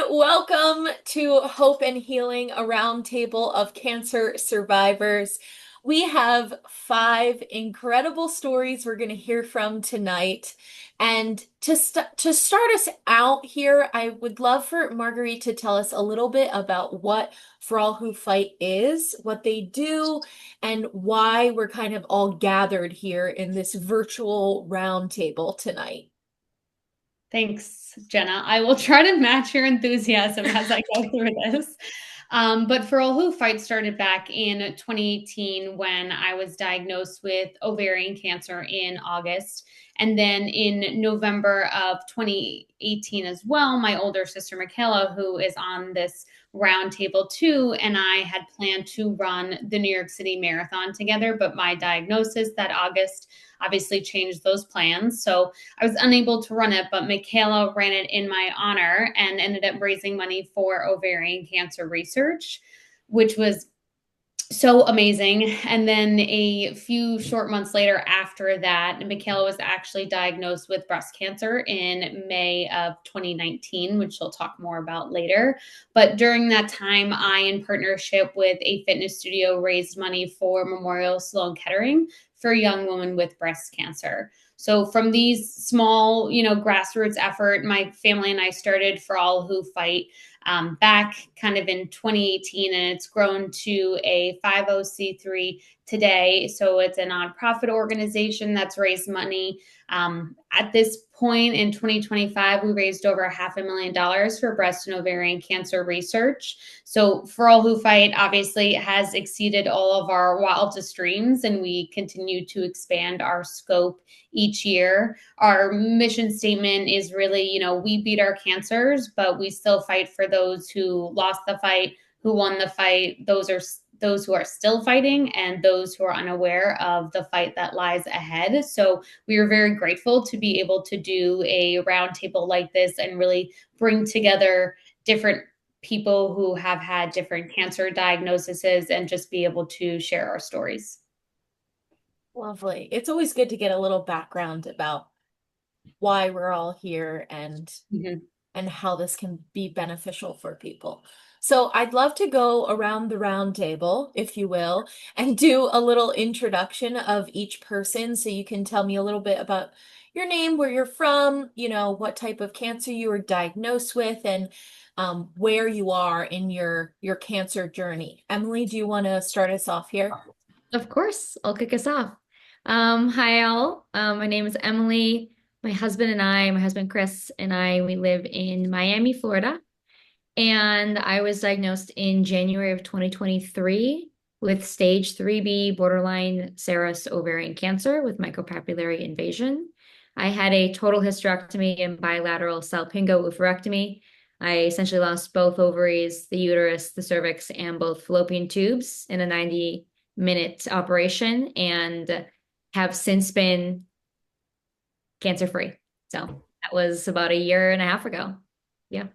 Welcome to Hope and Healing, a roundtable of cancer survivors. We have five incredible stories we're going to hear from tonight. And to start us out here, I would love for Marguerite to tell us a little bit about what For All Who Fight is, what they do, and why we're kind of all gathered here in this virtual roundtable tonight. Thanks, Jenna. I will try to match your enthusiasm as I go through this. But For All Who Fight started back in 2018 when I was diagnosed with ovarian cancer in August. And then in November of 2018 as well, my older sister, Michaela, who is on this roundtable too, and I had planned to run the New York City Marathon together. But my diagnosis that August obviously changed those plans. So I was unable to run it, but Michaela ran it in my honor and ended up raising money for ovarian cancer research, which was so amazing. And then a few short months later after that, Michaela was actually diagnosed with breast cancer in May of 2019, which she'll talk more about later. But during that time, I, in partnership with a fitness studio, raised money for Memorial Sloan Kettering for young women with breast cancer. So from these small, grassroots effort, my family and I started For All Who Fight back kind of in 2018, and it's grown to a 50c3 today. So it's a nonprofit organization that's raised money. At this point in 2025, we raised over $500,000 for breast and ovarian cancer research. So For All Who Fight obviously has exceeded all of our wildest dreams, and we continue to expand our scope each year. Our mission statement is really, we beat our cancers, but we still fight for those who lost the fight, who won the fight. Those who are still fighting and those who are unaware of the fight that lies ahead. So we are very grateful to be able to do a roundtable like this and really bring together different people who have had different cancer diagnoses and just be able to share our stories. Lovely. It's always good to get a little background about why we're all here Mhm. and how this can be beneficial for people. So I'd love to go around the round table, if you will, and do a little introduction of each person so you can tell me a little bit about your name, where you're from, what type of cancer you were diagnosed with, and where you are in your cancer journey. Emily, do you want to start us off here? Of course, I'll kick us off. Hi all. My name is Emily. My husband Chris, and we live in Miami, Florida. And I was diagnosed in January of 2023 with stage 3B borderline serous ovarian cancer with micropapillary invasion. I had a total hysterectomy and bilateral salpingo oophorectomy. I essentially lost both ovaries, the uterus, the cervix, and both fallopian tubes in a 90-minute operation and have since been cancer free. So that was about a year and a half ago. Yeah.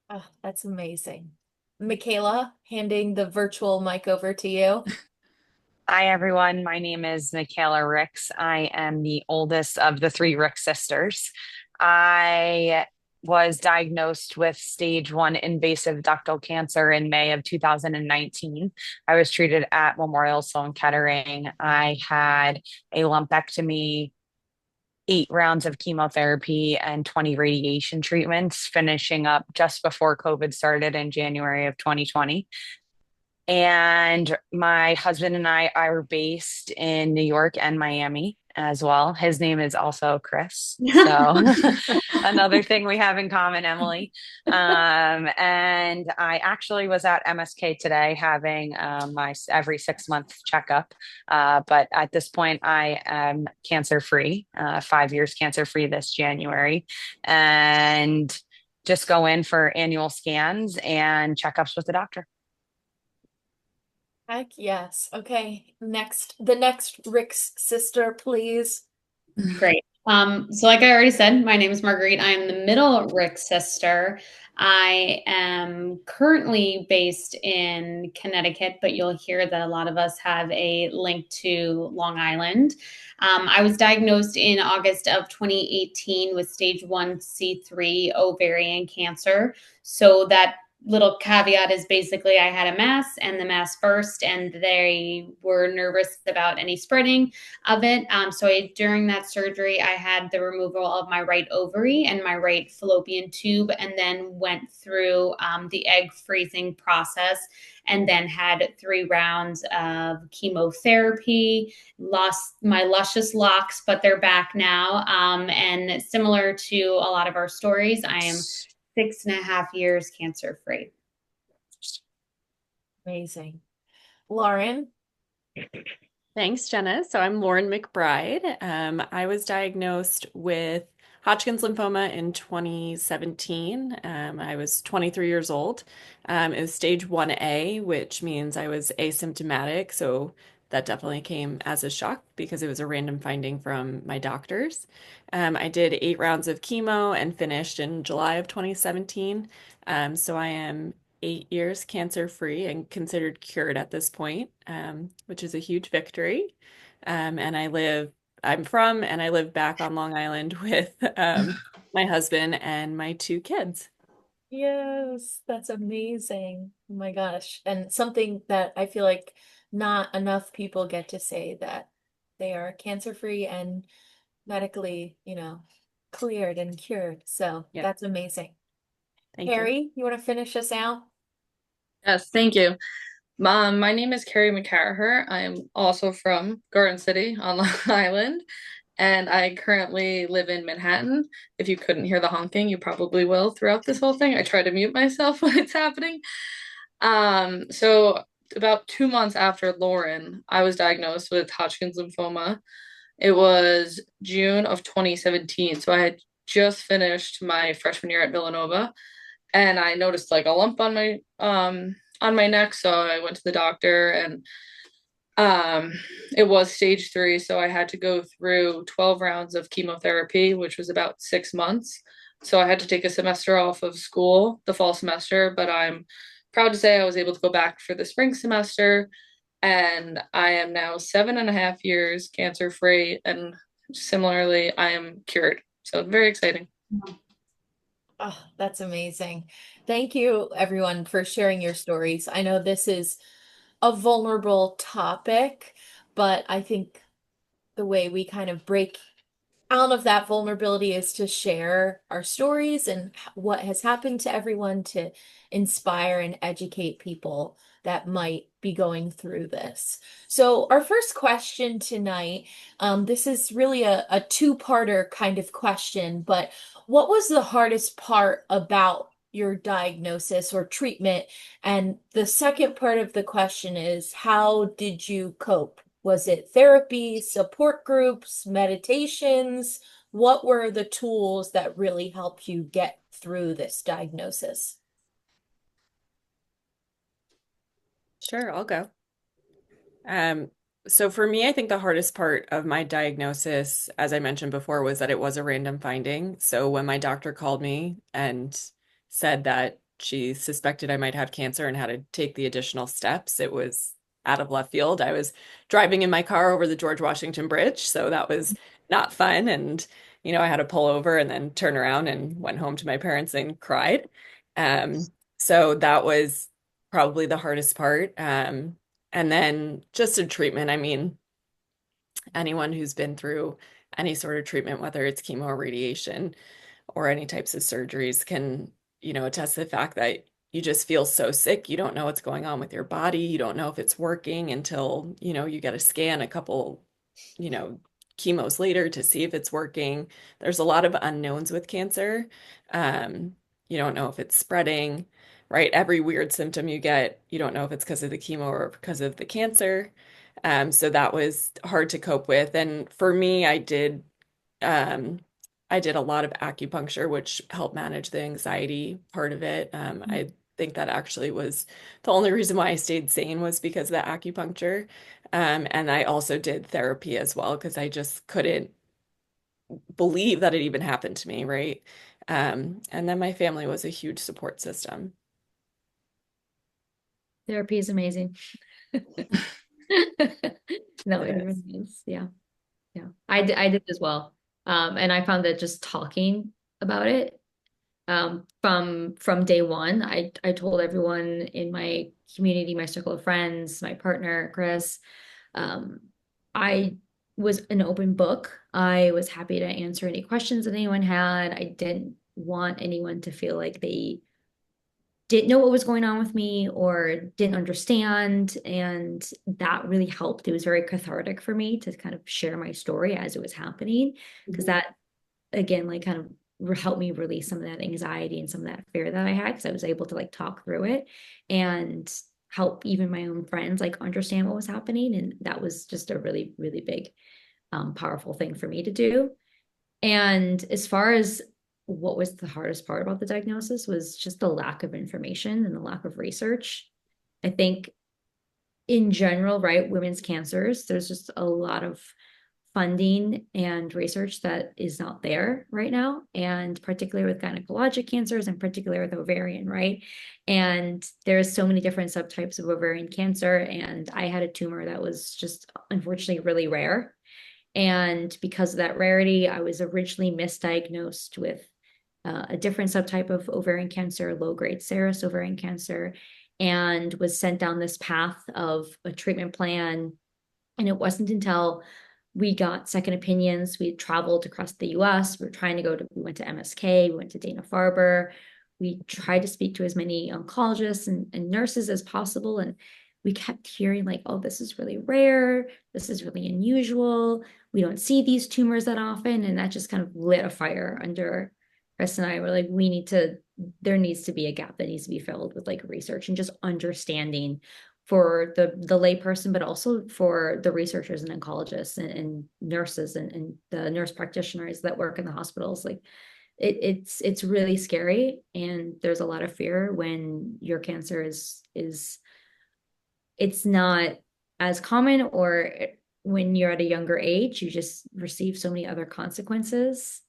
Oh, that's amazing. Michaela, handing the virtual mic over to you. Hi, everyone. My name is Michaela Ricks. I am the oldest of the three Ricks sisters. I was diagnosed with stage 1 invasive ductal cancer in May of 2019. I was treated at Memorial Sloan Kettering. I had a lumpectomy, 8 rounds of chemotherapy, and 20 radiation treatments, finishing up just before COVID started in January of 2020. And my husband and I are based in New York and Miami as well. His name is also Chris. So another thing we have in common, Emily. And I actually was at MSK today having my every 6 month checkup. But at this point, I am cancer free, 5 years cancer free this January. And just go in for annual scans and checkups with the doctor. Heck yes. Okay. The next Rick's sister, please. Great. So like I already said, my name is Marguerite. I am the middle Rick sister. I am currently based in Connecticut, but you'll hear that a lot of us have a link to Long Island. I was diagnosed in August of 2018 with stage 1C3 ovarian cancer. So that little caveat is basically I had a mass and the mass burst, and they were nervous about any spreading of it. During that surgery, I had the removal of my right ovary and my right fallopian tube, and then went through the egg freezing process, and then had 3 rounds of chemotherapy. Lost my luscious locks, but they're back now. And similar to a lot of our stories, I am 6.5 years cancer free. Amazing. Lauren? Thanks, Jenna. So I'm Lauren McBride. I was diagnosed with Hodgkin's lymphoma in 2017. I was 23 years old. It was stage 1A, which means I was asymptomatic. So that definitely came as a shock because it was a random finding from my doctors. I did 8 rounds of chemo and finished in July of 2017. So I am 8 years cancer free and considered cured at this point, which is a huge victory. And I'm from and I live back on Long Island with my husband and my 2 kids. Yes, that's amazing. Oh my gosh. And something that I feel like not enough people get to say that they are cancer-free and medically, cleared and cured. So Yep. that's amazing. Thank you. Harry, you want to finish us out? Yes, thank you. My name is Carrie McCarraher. I'm also from Garden City on Long Island, and I currently live in Manhattan. If you couldn't hear the honking, you probably will throughout this whole thing. I try to mute myself when it's happening. So about 2 months after Lauren, I was diagnosed with Hodgkin's lymphoma. It was June of 2017, so I had just finished my freshman year at Villanova, and I noticed like a lump on my neck, so I went to the doctor, and it was stage 3, so I had to go through 12 rounds of chemotherapy, which was about 6 months. So I had to take a semester off of school, the fall semester, but I'm proud to say I was able to go back for the spring semester, and I am now 7.5 years cancer free, and similarly, I am cured. So very exciting. Oh, that's amazing. Thank you, everyone, for sharing your stories. I know this is a vulnerable topic, but I think the way we kind of break out of that vulnerability is to share our stories and what has happened to everyone to inspire and educate people that might be going through this. So, our first question tonight, this is really a two-parter kind of question, but what was the hardest part about your diagnosis or treatment? And the second part of the question is, how did you cope? Was it therapy, support groups, meditations? What were the tools that really helped you get through this diagnosis? Sure, I'll go. Um, so for me, I think the hardest part of my diagnosis, as I mentioned before, was that it was a random finding. So when my doctor called me and said that she suspected I might have cancer and had to take the additional steps, it was out of left field. I was driving in my car over the George Washington Bridge, so that was not fun. And, I had to pull over and then turn around and went home to my parents and cried. So that was probably the hardest part. And then just in treatment, I mean, anyone who's been through any sort of treatment, whether it's chemo or radiation or any types of surgeries, can, attest to the fact that you just feel so sick. You don't know what's going on with your body. You don't know if it's working until, you get a scan a couple, you know, chemos later to see if it's working. There's a lot of unknowns with cancer. You don't know if it's spreading, right? Every weird symptom you get, you don't know if it's because of the chemo or because of the cancer. So that was hard to cope with. And for me, um, I did a lot of acupuncture, which helped manage the anxiety part of it. I think that actually was the only reason why I stayed sane was because of the acupuncture. And I also did therapy as well because I just couldn't believe that it even happened to me, right? And then my family was a huge support system. Therapy is amazing. No, It it is. really is. Yeah. Yeah. I did as well. And I found that just talking about it, from day one, I told everyone in my community, my circle of friends, my partner, Chris, um, I was an open book. I was happy to answer any questions that anyone had. I didn't want anyone to feel like they didn't know what was going on with me or didn't understand. And that really helped. It was very cathartic for me to kind of share my story as it was happening, because that, again, like kind of helped me release some of that anxiety and some of that fear that I had, because I was able to like talk through it and help even my own friends like understand what was happening. And that was just a really, really big, powerful thing for me to do. And as far as what was the hardest part about the diagnosis was just the lack of information and the lack of research. I think in general, right, women's cancers, there's just a lot of funding and research that is not there right now, and particularly with gynecologic cancers and particularly with ovarian, right? And there's so many different subtypes of ovarian cancer, and I had a tumor that was just unfortunately really rare. And because of that rarity, I was originally misdiagnosed with a different subtype of ovarian cancer, low-grade serous ovarian cancer, and was sent down this path of a treatment plan. And it wasn't until we got second opinions, we traveled across the US, we were trying to we went to MSK, we went to Dana-Farber, we tried to speak to as many oncologists and nurses as possible. And we kept hearing like, oh, this is really rare, this is really unusual, we don't see these tumors that often. And that just kind of lit a fire under Chris and I. Were like, there needs to be a gap that needs to be filled with like research and just understanding for the layperson, but also for the researchers and oncologists and nurses and the nurse practitioners that work in the hospitals. Like it's really scary, and there's a lot of fear when your cancer is it's not as common, or when you're at a younger age, you just receive so many other consequences.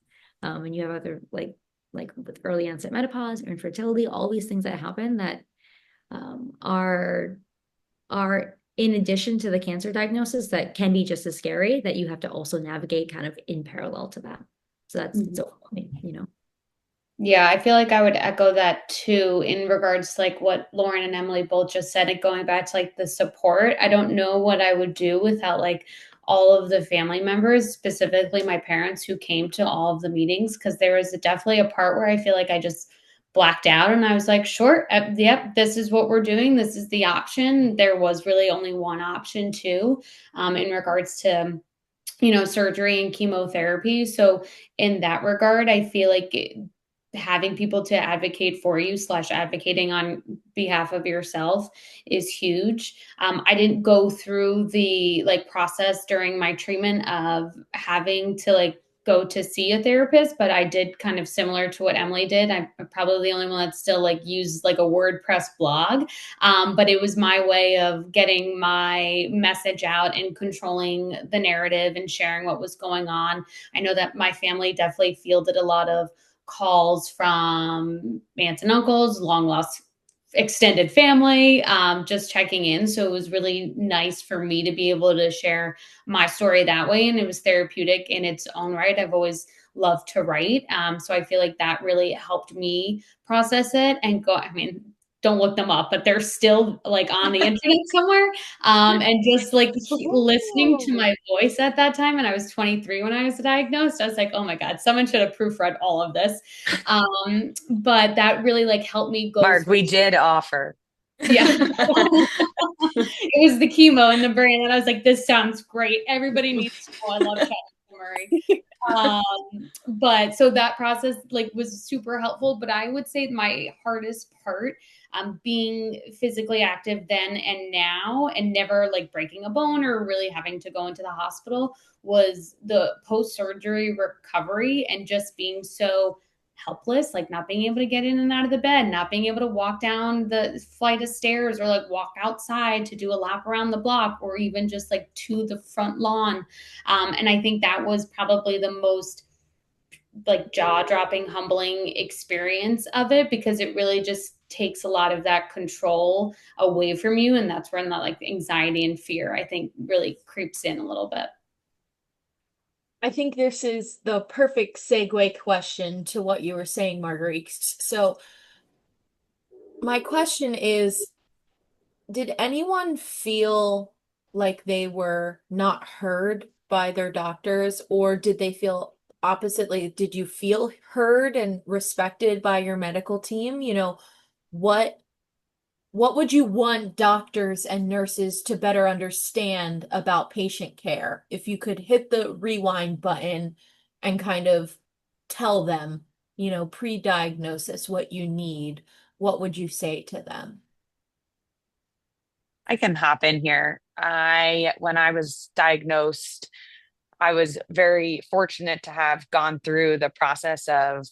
And you have other like with early onset menopause or infertility, all these things that happen that are in addition to the cancer diagnosis that can be just as scary, that you have to also navigate kind of in parallel to that. So it's overwhelming, you know. Yeah, I feel like I would echo that too in regards to like what Lauren and Emily both just said, and going back to like the support. I don't know what I would do without like all of the family members, specifically my parents who came to all of the meetings, because there was definitely a part where I feel like I just blacked out and I was like, sure, yep, this is what we're doing. This is the option. There was really only one option too, in regards to surgery and chemotherapy. So in that regard, I feel like having people to advocate for you slash advocating on behalf of yourself is huge. I didn't go through the like process during my treatment of having to like go to see a therapist, but I did kind of similar to what Emily did. I'm probably the only one that still like used like a WordPress blog. But it was my way of getting my message out and controlling the narrative and sharing what was going on. I know that my family definitely fielded a lot of calls from aunts and uncles, long lost extended family, just checking in. So it was really nice for me to be able to share my story that way. And it was therapeutic in its own right. I've always loved to write. So I feel like that really helped me process it and go, I mean, don't look them up, but they're still like on the internet somewhere. And just like listening to my voice at that time, and I was 23 when I was diagnosed, I was like, oh my God, someone should have proofread all of this. But that really like helped me go Mark, through. we did offer. Yeah. It was the chemo in the brain. And I was like, this sounds great. Everybody needs to know I love Chad Murray. But so that process like was super helpful. But I would say my hardest part, being physically active then and now and never like breaking a bone or really having to go into the hospital, was the post-surgery recovery and just being so helpless, like not being able to get in and out of the bed, not being able to walk down the flight of stairs or like walk outside to do a lap around the block or even just like to the front lawn. And I think that was probably the most like jaw-dropping, humbling experience of it, because it really just takes a lot of that control away from you. And that's when that like anxiety and fear, I think, really creeps in a little bit. I think this is the perfect segue question to what you were saying, Marguerite. So, my question is, did anyone feel like they were not heard by their doctors, or did they feel oppositely? Did you feel heard and respected by your medical team? What what would you want doctors and nurses to better understand about patient care? If you could hit the rewind button and kind of tell them, pre-diagnosis, what you need, what would you say to them? I can hop in here. When I was diagnosed, I was very fortunate to have gone through the process of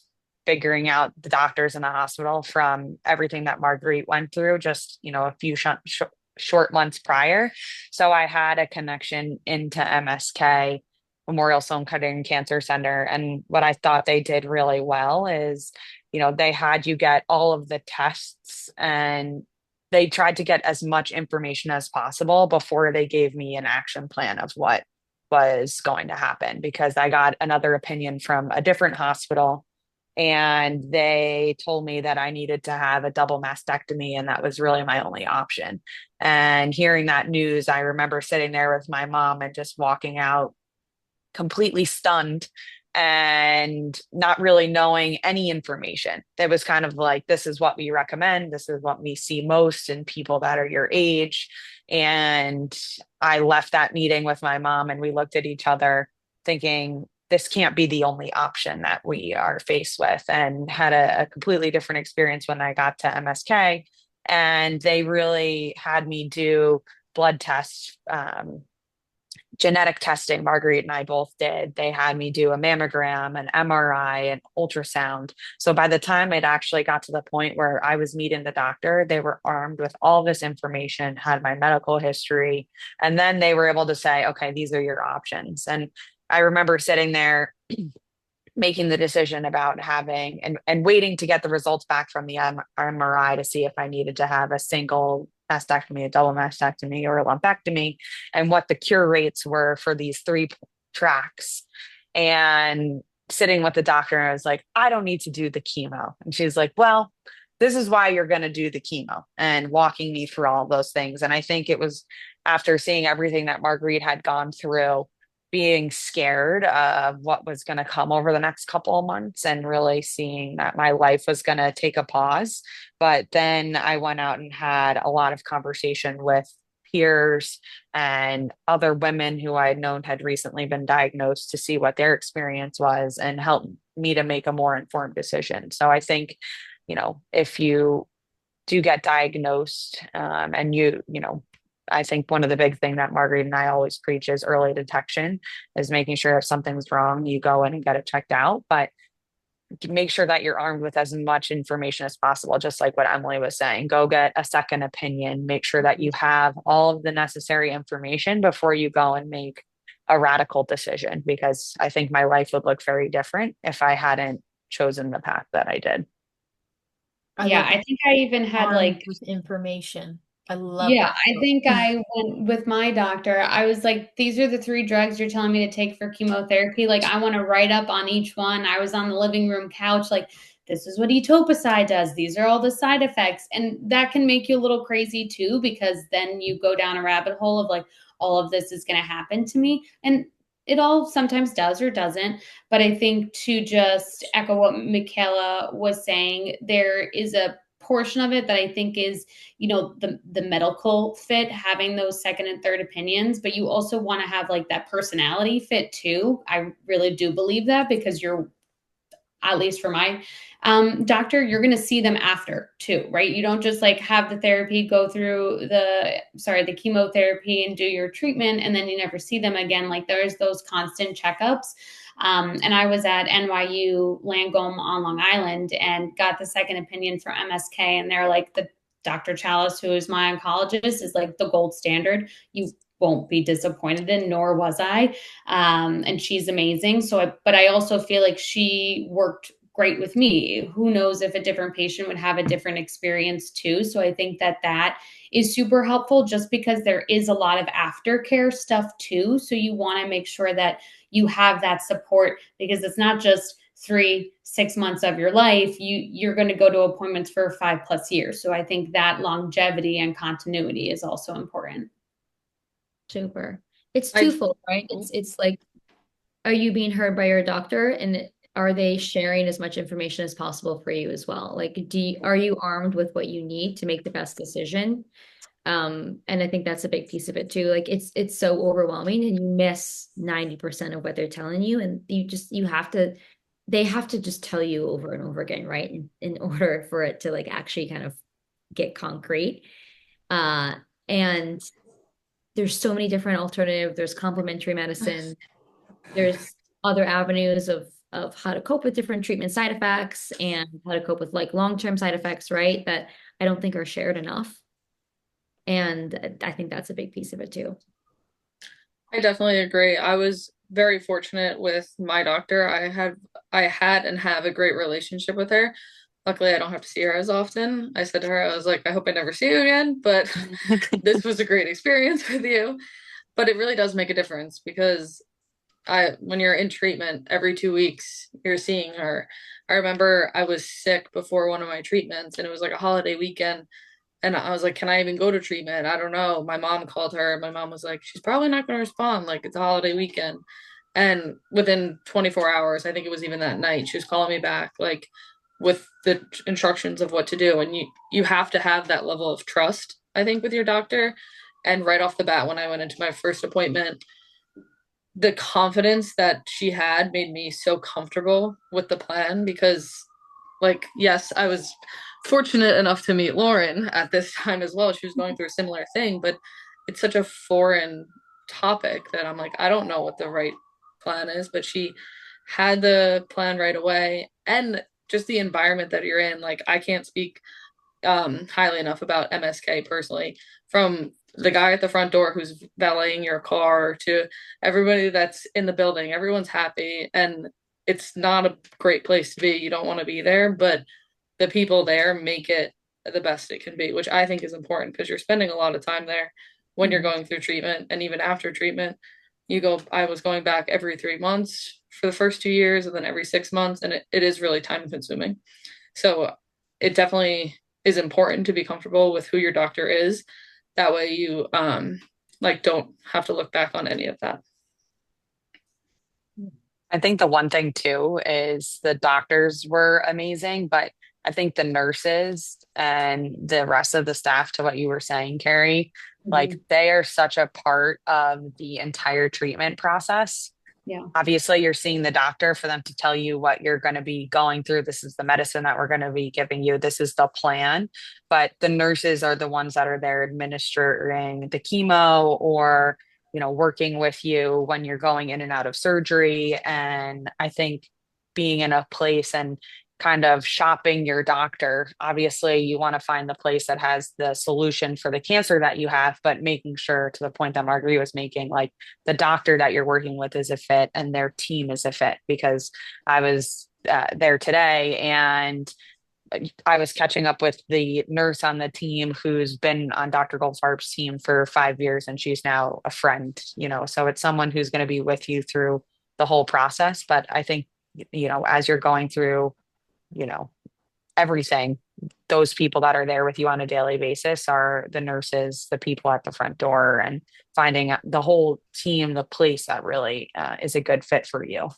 figuring out the doctors in the hospital from everything that Marguerite went through just, a few short months prior. So I had a connection into MSK, Memorial Sloan Kettering Cancer Center. And what I thought they did really well is, they had you get all of the tests, and they tried to get as much information as possible before they gave me an action plan of what was going to happen, because I got another opinion from a different hospital, and they told me that I needed to have a double mastectomy, and that was really my only option. And hearing that news, I remember sitting there with my mom and just walking out completely stunned and not really knowing any information. It was kind of like, this is what we recommend. This is what we see most in people that are your age. And I left that meeting with my mom, and we looked at each other thinking, this can't be the only option that we are faced with, and had a completely different experience when I got to MSK. And they really had me do blood tests, genetic testing. Marguerite and I both did. They had me do a mammogram, an MRI, an ultrasound. So by the time it actually got to the point where I was meeting the doctor, they were armed with all this information, had my medical history, and then they were able to say, okay, these are your options. And I remember sitting there making the decision about having and waiting to get the results back from the MRI to see if I needed to have a single mastectomy, a double mastectomy, or a lumpectomy, and what the cure rates were for these three tracks. And sitting with the doctor, I was like, I don't need to do the chemo. And she's like, well, this is why you're going to do the chemo, and walking me through all those things. And I think it was after seeing everything that Marguerite had gone through, being scared of what was going to come over the next couple of months, and really seeing that my life was going to take a pause. But then I went out and had a lot of conversation with peers and other women who I had known had recently been diagnosed, to see what their experience was and help me to make a more informed decision. So I think, if you do get diagnosed, and I think one of the big thing that Marguerite and I always preach is early detection, is making sure if something's wrong, you go in and get it checked out. But make sure that you're armed with as much information as possible, just like what Emily was saying. Go get a second opinion. Make sure that you have all of the necessary information before you go and make a radical decision, because I think my life would look very different if I hadn't chosen the path that I did. I Yeah, love I think I even had armed like, with information. I love yeah, that I quote. think I went with my doctor. I was like, these are the three drugs you're telling me to take for chemotherapy. Like, I want to write up on each one. I was on the living room couch, like, this is what etoposide does. These are all the side effects. And that can make you a little crazy too, because then you go down a rabbit hole of like, all of this is going to happen to me. And it all sometimes does or doesn't. But I think, to just echo what Michaela was saying, there is a portion of it that I think is, the medical fit, having those second and third opinions, but you also want to have like that personality fit too. I really do believe that, because you're, at least for my doctor, you're going to see them after too, right? You don't just like have the therapy, go through the chemotherapy and do your treatment, and then you never see them again. Like, there's those constant checkups. And I was at NYU Langone on Long Island and got the second opinion for MSK. And they're like, the Dr. Chalice, who is my oncologist, is like the gold standard. You won't be disappointed in, nor was I. And she's amazing. But I also feel like she worked great with me. Who knows if a different patient would have a different experience too. So I think that is super helpful, just because there is a lot of aftercare stuff too. So you want to make sure that you have that support, because it's not just 3-6 months of your life. You're going to go to appointments for 5+ years. So I think that longevity and continuity is also important. Super. It's I twofold, right? It's like, are you being heard by your doctor, and are they sharing as much information as possible for you as well? Like, are you armed with what you need to make the best decision? And I think that's a big piece of it too. Like, it's so overwhelming, and you miss 90% of what they're telling you, and they have to just tell you over and over again, right? In order for it to like actually kind of get concrete. And there's so many different alternatives. There's complementary medicine. There's other avenues of how to cope with different treatment side effects, and how to cope with like long-term side effects, right? That I don't think are shared enough. And I think that's a big piece of it too. I definitely agree. I was very fortunate with my doctor. I had and have a great relationship with her. Luckily, I don't have to see her as often. I said to her, I was like, I hope I never see you again, but this was a great experience with you. But it really does make a difference, because when you're in treatment every 2 weeks, you're seeing her. I remember I was sick before one of my treatments, and it was like a holiday weekend. And I was like, can I even go to treatment? I don't know. My mom called her. My mom was like, she's probably not going to respond. Like, it's a holiday weekend. And within 24 hours, I think it was even that night, she was calling me back, like with the instructions of what to do. And you have to have that level of trust, I think, with your doctor. And right off the bat, when I went into my first appointment, the confidence that she had made me so comfortable with the plan, because like, yes, I was fortunate enough to meet Lauren at this time as well. She was going through a similar thing, but it's such a foreign topic that I'm like, I don't know what the right plan is, but she had the plan right away. And just the environment that you're in, like, I can't speak highly enough about MSK personally, from the guy at the front door who's valeting your car to everybody that's in the building. Everyone's happy, and it's not a great place to be. You don't want to be there, but the people there make it the best it can be, which I think is important, because you're spending a lot of time there when you're going through treatment, and even after treatment. I was going back every 3 months for the first 2 years, and then every 6 months, and it is really time consuming. So it definitely is important to be comfortable with who your doctor is. That way you like don't have to look back on any of that. I think the one thing too is the doctors were amazing, but I think the nurses and the rest of the staff, to what you were saying, Carrie, like Mhm. they are such a part of the entire treatment process. Yeah. Obviously, you're seeing the doctor for them to tell you what you're going to be going through. This is the medicine that we're going to be giving you. This is the plan. But the nurses are the ones that are there administering the chemo, or, working with you when you're going in and out of surgery. And I think being in a place and kind of shopping your doctor, obviously you want to find the place that has the solution for the cancer that you have, but making sure, to the point that Marguerite was making, like the doctor that you're working with is a fit and their team is a fit. Because I was there today, and I was catching up with the nurse on the team who's been on Dr. Goldfarb's team for 5 years, and she's now a friend, so it's someone who's going to be with you through the whole process. But I think, as you're going through, you know, everything, those people that are there with you on a daily basis are the nurses, the people at the front door, and finding the whole team, the place that really is a good fit for you.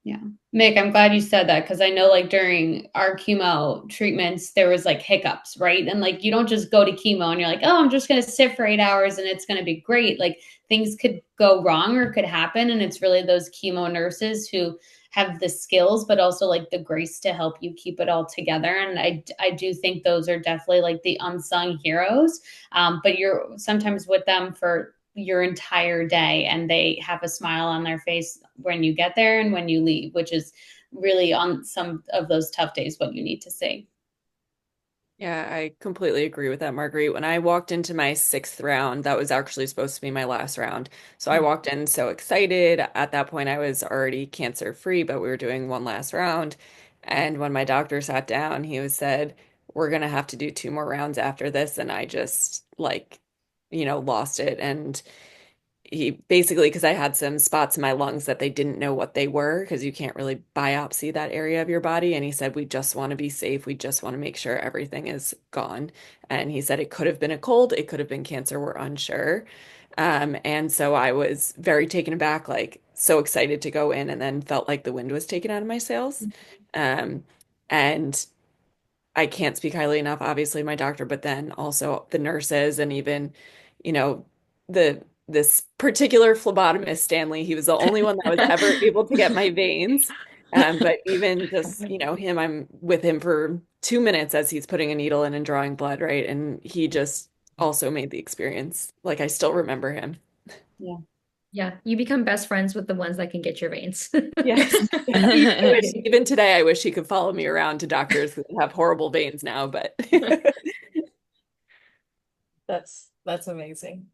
Yeah. Mick, I'm glad you said that, because I know like during our chemo treatments, there was like hiccups, right? And like you don't just go to chemo and you're like, oh, I'm just going to sit for 8 hours and it's going to be great. Like things could go wrong or could happen. And it's really those chemo nurses who have the skills, but also like the grace to help you keep it all together. And I do think those are definitely like the unsung heroes. But you're sometimes with them for your entire day, and they have a smile on their face when you get there and when you leave, which is really on some of those tough days what you need to see. Yeah, I completely agree with that, Marguerite. When I walked into my sixth round, that was actually supposed to be my last round. So I walked in so excited. At that point, I was already cancer free, but we were doing one last round. And when my doctor sat down, he was said, "We're gonna have to do two more rounds after this." And I just like, lost it. And he basically, because I had some spots in my lungs that they didn't know what they were, because you can't really biopsy that area of your body. And he said, "We just want to be safe. We just want to make sure everything is gone." And he said it could have been a cold, it could have been cancer, we're unsure. And so I was very taken aback, like so excited to go in, and then felt like the wind was taken out of my sails. Um, and I can't speak highly enough, obviously, my doctor, but then also the nurses and even, you know, the this particular phlebotomist, Stanley, he was the only one that was ever able to get my veins. But even just, him, I'm with him for 2 minutes as he's putting a needle in and drawing blood, right? And he just also made the experience. Like I still remember him. Yeah. Yeah, you become best friends with the ones that can get your veins. Yes. Even today, I wish he could follow me around to doctors who have horrible veins now, but That's amazing.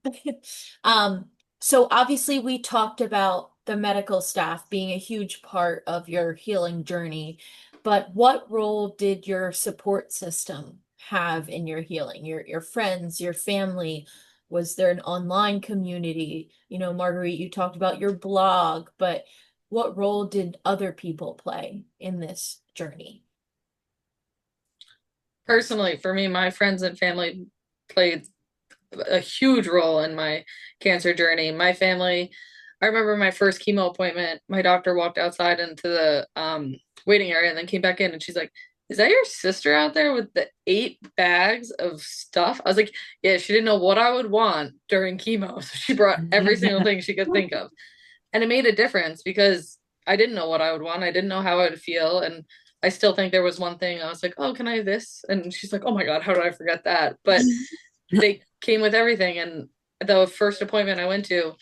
Um, so obviously we talked about the medical staff being a huge part of your healing journey, but what role did your support system have in your healing? Your friends, your family? Was there an online community? Marguerite, you talked about your blog, but what role did other people play in this journey? Personally, for me, my friends and family played a huge role in my cancer journey. My family, I remember my first chemo appointment, my doctor walked outside into the waiting area and then came back in and she's like, "Is that your sister out there with the 8 bags of stuff?" I was like, "Yeah, she didn't know what I would want during chemo." So she brought every single thing she could think of. And it made a difference because I didn't know what I would want. I didn't know how I would feel. And I still think there was one thing I was like, "Oh, can I have this?" And she's like, "Oh my God, how did I forget that?" But they came with everything. And the first appointment I went to,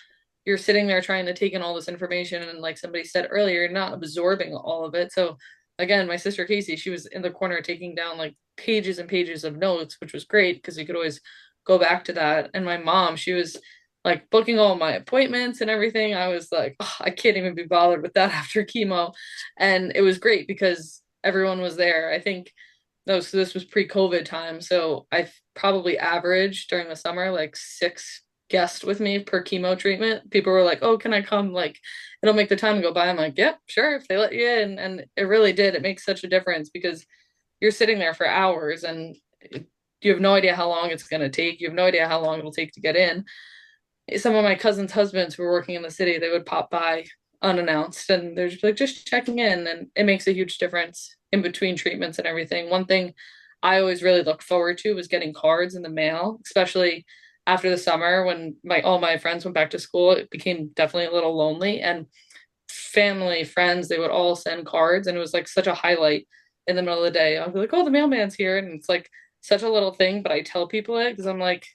you're sitting there trying to take in all this information. And like somebody said earlier, you're not absorbing all of it. So again, my sister Casey, she was in the corner taking down like pages and pages of notes, which was great because you could always go back to that. And my mom, she was like booking all my appointments and everything. I was like, oh, I can't even be bothered with that after chemo. And it was great because everyone was there. I think no, so this was pre-COVID time. So I probably averaged during the summer like 6 guests with me per chemo treatment. People were like, "Oh, can I come?" Like, it'll make the time go by. I'm like, "Yep, sure, if they let you in." And it really did. It makes such a difference because you're sitting there for hours and you have no idea how long it's going to take. You have no idea how long it'll take to get in. Some of my cousins' husbands who were working in the city, they would pop by unannounced and they're just like just checking in, and it makes a huge difference in between treatments and everything. One thing I always really looked forward to was getting cards in the mail, especially after the summer when my all my friends went back to school. It became definitely a little lonely, and family, friends, they would all send cards, and it was like such a highlight in the middle of the day. I'll be like, "Oh, the mailman's here," and it's like such a little thing, but I tell people it because I'm like,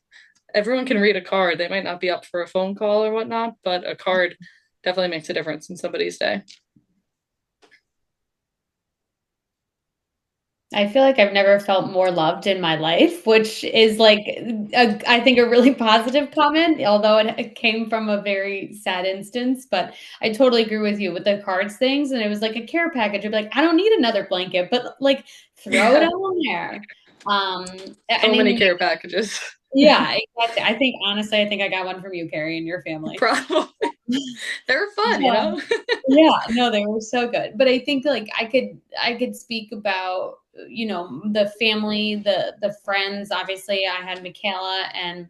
everyone can read a card. They might not be up for a phone call or whatnot, but a card definitely makes a difference in somebody's day. I feel like I've never felt more loved in my life, which is like, I think a really positive comment, although it came from a very sad instance. But I totally agree with you with the cards things. And it was like a care package. I'd be like, I don't need another blanket, but like throw it Yeah, on there. so And many then, care packages. yeah, exactly. I think, honestly, I think I got one from you, Carrie, and your family. Probably. They're fun, you Yeah. know? Yeah, no, they were so good. But I think like I could speak about, the family, the friends. Obviously, I had Michaela and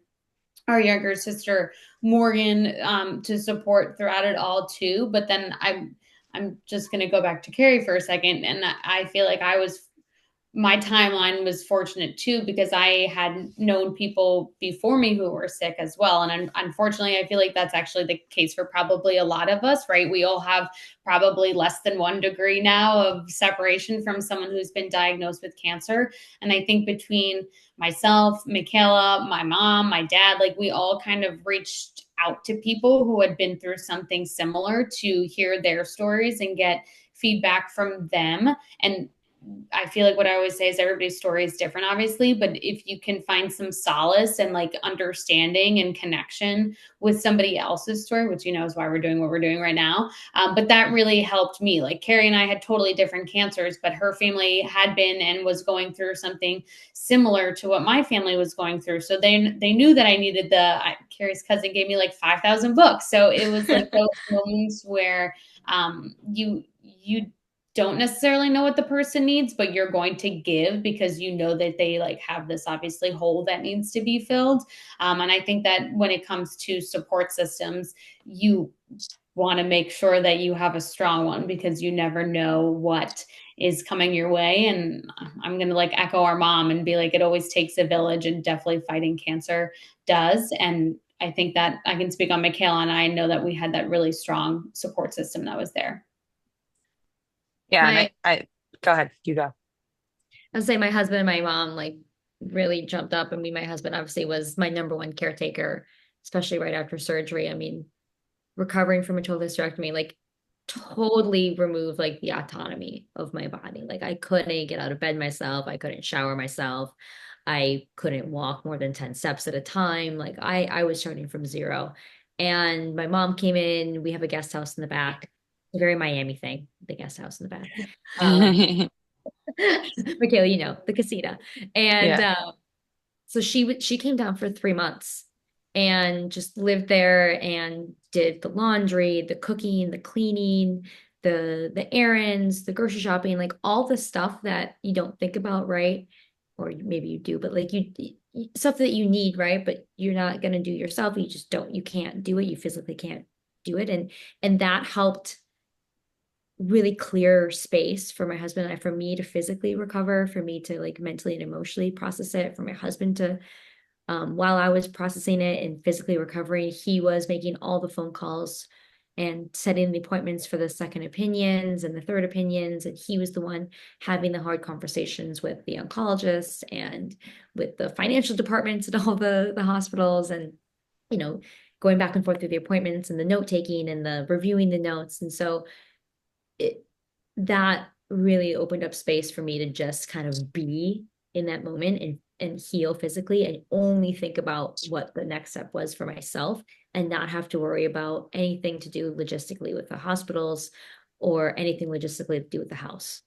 our younger sister Morgan to support throughout it all too. But then I'm just gonna go back to Carrie for a second, and I feel like my timeline was fortunate too because I had known people before me who were sick as well. And unfortunately, I feel like that's actually the case for probably a lot of us, right? We all have probably less than 1 degree now of separation from someone who's been diagnosed with cancer. And I think between myself, Michaela, my mom, my dad, like we all kind of reached out to people who had been through something similar to hear their stories and get feedback from them. And I feel like what I always say is everybody's story is different, obviously, but if you can find some solace and like understanding and connection with somebody else's story, which is why we're doing what we're doing right now. But that really helped me. Like Carrie and I had totally different cancers, but her family had been and was going through something similar to what my family was going through. So they knew that I needed Carrie's cousin gave me like 5,000 books. So it was like those moments where you don't necessarily know what the person needs, but you're going to give because you know that they like have this obviously hole that needs to be filled. And I think that when it comes to support systems, you want to make sure that you have a strong one because you never know what is coming your way. And I'm going to like echo our mom and be like, it always takes a village, and definitely fighting cancer does. And I think that I can speak on Michaela, and I know that we had that really strong support system that was there. Yeah, and My I go ahead, you go. I'd say my husband and my mom like really jumped up. I mean, my husband obviously was my number one caretaker, especially right after surgery. I mean, recovering from a total hysterectomy, like totally removed like the autonomy of my body. Like I couldn't get out of bed myself. I couldn't shower myself. I couldn't walk more than 10 steps at a time. Like I was starting from zero. And my mom came in. We have a guest house in the back. A very Miami thing, the guest house in the back. Um, Michaela, the casita. And Yeah. so she came down for 3 months and just lived there and did the laundry, the cooking, the cleaning, the errands, the grocery shopping, like all the stuff that you don't think about, right? Or maybe you do, but like stuff that you need, right? But you're not gonna do yourself. You can't do it. You physically can't do it. And that helped really clear space for my husband and I, for me to physically recover, for me to like mentally and emotionally process it, for my husband to while I was processing it and physically recovering, he was making all the phone calls and setting the appointments for the second opinions and the third opinions. And he was the one having the hard conversations with the oncologists and with the financial departments at all the hospitals, and, going back and forth through the appointments and the note taking and the reviewing the notes. And so it, that really opened up space for me to just kind of be in that moment and heal physically and only think about what the next step was for myself and not have to worry about anything to do logistically with the hospitals or anything logistically to do with the house.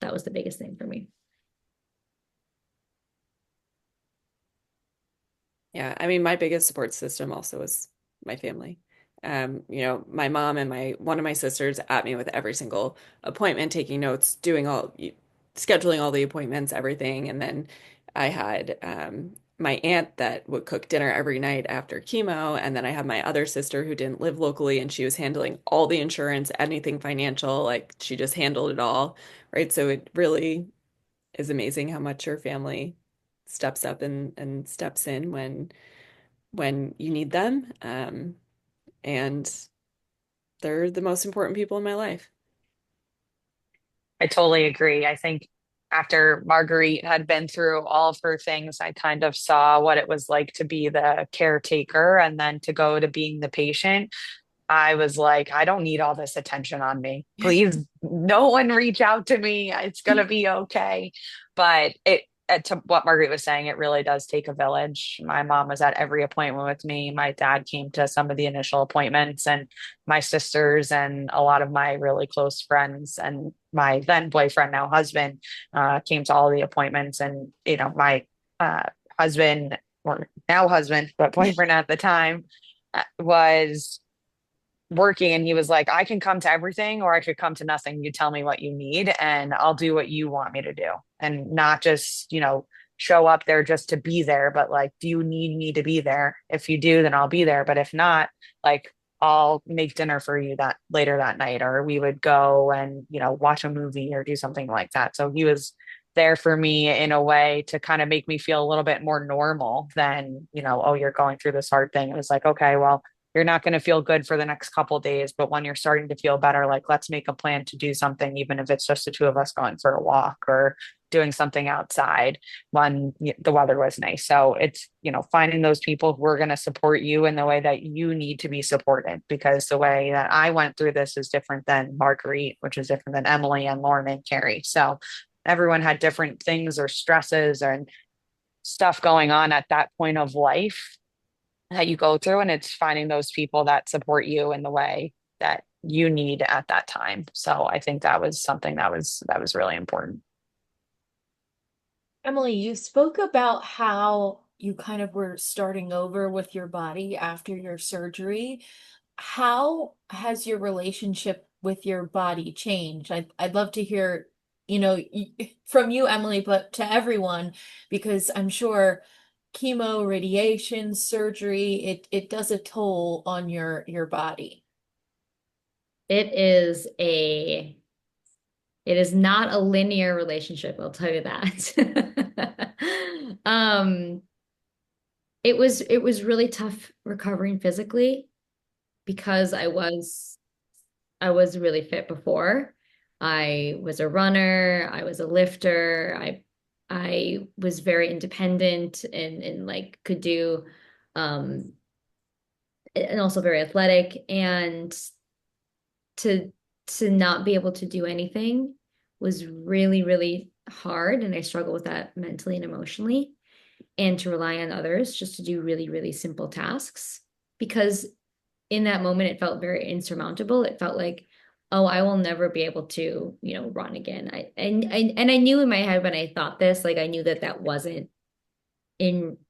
That was the biggest thing for me. Yeah, I mean, my biggest support system also was my family. My mom and one of my sisters at me with every single appointment, taking notes, scheduling all the appointments, everything. And then I had my aunt that would cook dinner every night after chemo. And then I had my other sister who didn't live locally, and she was handling all the insurance, anything financial, like she just handled it all, right? So it really is amazing how much your family steps up and steps in when you need them. And they're the most important people in my life. I totally agree. I think after Marguerite had been through all of her things, I kind of saw what it was like to be the caretaker and then to go to being the patient. I was like, I don't need all this attention on me. Please, no one reach out to me. It's gonna be okay. But to what Margaret was saying, it really does take a village. My mom was at every appointment with me. My dad came to some of the initial appointments, and my sisters and a lot of my really close friends and my then boyfriend, now husband, came to all the appointments. And my husband, or now husband, but boyfriend at the time, was working, and he was like, I can come to everything or I could come to nothing. You tell me what you need and I'll do what you want me to do, and not just show up there just to be there, but like, do you need me to be there? If you do, then I'll be there, but if not, like, I'll make dinner for you that later that night, or we would go and watch a movie or do something like that. So he was there for me in a way to kind of make me feel a little bit more normal than oh, you're going through this hard thing. It was like, okay, well, you're not going to feel good for the next couple days, but when you're starting to feel better, like, let's make a plan to do something, even if it's just the two of us going for a walk or doing something outside when the weather was nice. So it's finding those people who are going to support you in the way that you need to be supported, because the way that I went through this is different than Marguerite, which is different than Emily and Lauren and Carrie. So everyone had different things or stresses and stuff going on at that point of life that you go through. And it's finding those people that support you in the way that you need at that time. So I think that was something that was really important. Emily, you spoke about how you kind of were starting over with your body after your surgery. How has your relationship with your body changed? I'd love to hear, from you, Emily, but to everyone, because I'm sure chemo, radiation, surgery, it does a toll on your body. It is a It is not a linear relationship, I'll tell you that. Um, it was really tough recovering physically because I was really fit before. I was a runner, I was a lifter, I was very independent and like could do um and also very athletic, and to not be able to do anything was really, really hard. And I struggle with that mentally and emotionally, and to rely on others just to do really, really simple tasks. Because in that moment, it felt very insurmountable. It felt like, oh, I will never be able to, run again. And I knew in my head when I thought this, like I knew that that wasn't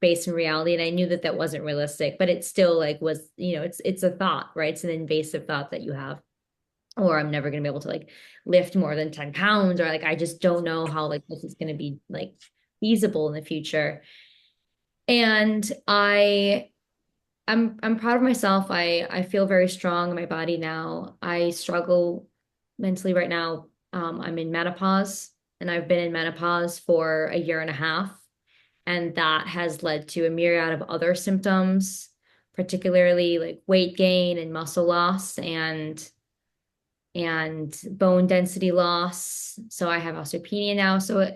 based in reality, and I knew that that wasn't realistic. But it still like was, it's a thought, right? It's an invasive thought that you have, or I'm never gonna be able to like lift more than 10 pounds, or like I just don't know how like this is gonna be like feasible in the future. And I'm proud of myself. I feel very strong in my body now. I struggle mentally right now. I'm in menopause, and I've been in menopause for a year and a half, and that has led to a myriad of other symptoms, particularly like weight gain and muscle loss and bone density loss. So I have osteopenia now. So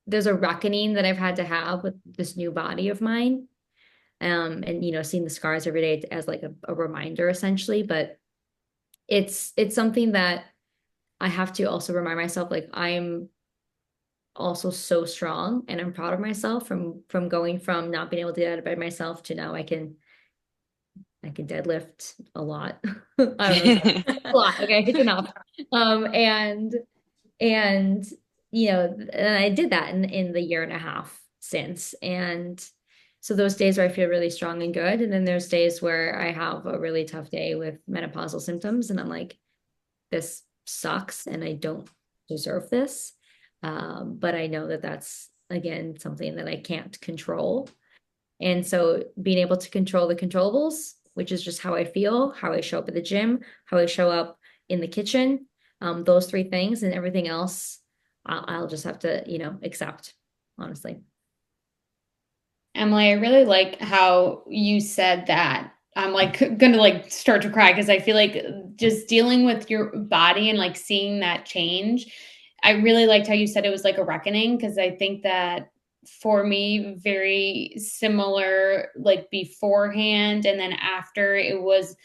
there's a reckoning that I've had to have with this new body of mine. And seeing the scars every day as like a reminder essentially. But it's something that I have to also remind myself, like I'm also so strong, and I'm proud of myself from going from not being able to get out of bed myself to now I can deadlift a lot. I don't know, a lot. Okay, it's enough. And and and I did that in the year and a half since. And so those days where I feel really strong and good, and then there's days where I have a really tough day with menopausal symptoms, and I'm like, this sucks, and I don't deserve this. But I know that that's again something that I can't control. And so being able to control the controllables, which is just how I feel, how I show up at the gym, how I show up in the kitchen, those three things, and everything else, I'll just have to, accept, honestly. Emily, I really like how you said that. I'm like gonna like start to cry because I feel like just dealing with your body and like seeing that change. I really liked how you said it was like a reckoning, because I think that for me, very similar, like beforehand and then after, it was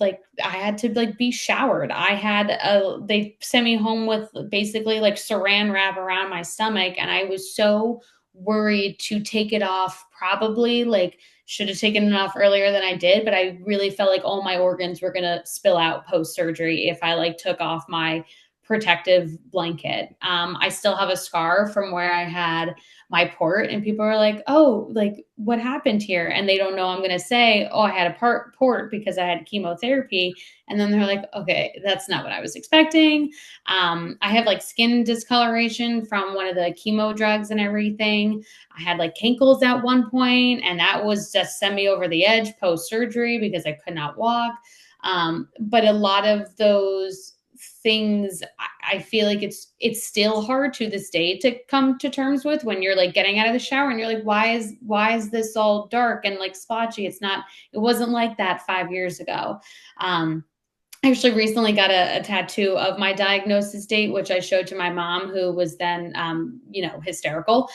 like I had to like be showered. They sent me home with basically like saran wrap around my stomach, and I was so worried to take it off. Probably like should have taken it off earlier than I did, but I really felt like all my organs were gonna spill out post surgery if I like took off my protective blanket. I still have a scar from where I had my port, and people are like, "Oh, like what happened here?" And they don't know I'm going to say, "Oh, I had a port because I had chemotherapy." And then they're like, "Okay, that's not what I was expecting." I have like skin discoloration from one of the chemo drugs and everything. I had like cankles at one point, and that was just sent me over the edge post surgery because I could not walk. But a lot of those things, I feel like it's still hard to this day to come to terms with when you're like getting out of the shower and you're like, why is this all dark and like splotchy? It wasn't like that 5 years ago. I actually recently got a tattoo of my diagnosis date, which I showed to my mom, who was then, hysterical,